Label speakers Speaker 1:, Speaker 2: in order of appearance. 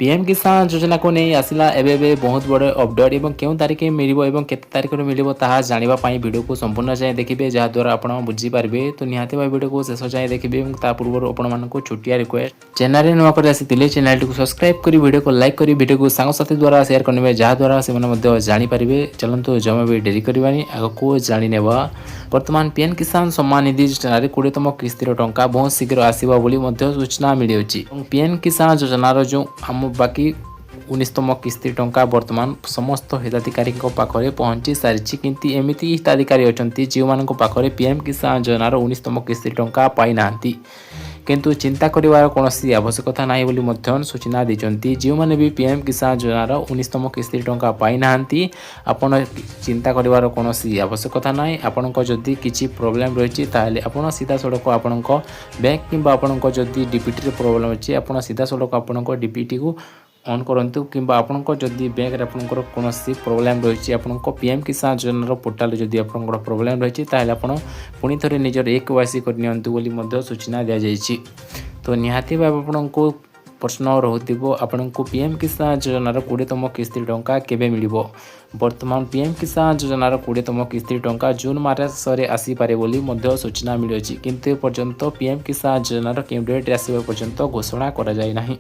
Speaker 1: PM किसान योजना को नहीं आसला एबे बहुत बड़ अपडेट और क्यों तारीख मिले और केते तारीख मिले ताहा जानिबा पाई वीडियो को संपूर्ण जाए देखिए जहाँद्वारा आप बुझीपारे। तो निहाती भाई वीडियो को शेष जाए देखिए और पूर्व आपण छोटिया रिक्वेस्ट चैनल नुआ कर आसी चैनल को सब्सक्राइब कर वीडियो को लाइक कर वीडियो को सांगसाथी द्वारा शेयर करने जहाँद्वारा से जानीपारे। चलतु जमा भी डेरी करवानी आगक जाने वर्तमान पीएम किसान सम्मान निधि योजन 20तम किस्तिर टंका बहुत शीघ्र आसवा सूचना मिली। पीएम किसान योजनार जो आम बाकी 19तम किस्ती टंका वर्तमान समस्त हिताधिकारी पाखे पहुंची सारी किंतु एमती हिताधिकारी अच्छा जो मान पाखे पीएम किसान योजनार 19तम किस्ती टंका पाई ना किंतु चिंता करिवार कोनोसी आवश्यकता नाही बोली मध्यन सूचना देचंती। जो माने भी पीएम किसान योजनार 19तम किस्ती टंका पाई नाहंती आपण चिंता करिवार कोनोसी आवश्यकता नाही। आपणको जदी किछि प्रॉब्लम रहिछि ताले आपण सीधा सड़क आपणको बैंक किंबा आपणको जदी डीपीटी रे प्रॉब्लम अछि आपण सीधा सड़क आपणको डीपीटी को ऑन करंतु किंबा आपणको जदी बैंक रे आपणको कोनोसी प्रॉब्लम रहिछि आपणको पीएम किसान योजनार पोर्टल जदी आपणको प्रॉब्लम रहिछि ताले आपण पुनी थरे निजर एक वासी कर नियंतु बोली मध्य सूचना दिया जायछि। तो निहाती भाव आपणको प्रश्न रहउथिबो आपणको पीएम किसान योजनार 20तम किस्ती टंका केबे मिलिबो। वर्तमान पीएम किसान योजनार 20तम किस्ती टंका जून मास रे आसी पारे बोली मध्य सूचना मिलिछि किंतु पर्यंत पीएम किसान योजनार केउ डेट आसीबा पर्यंत घोषणा करा जाय नाही।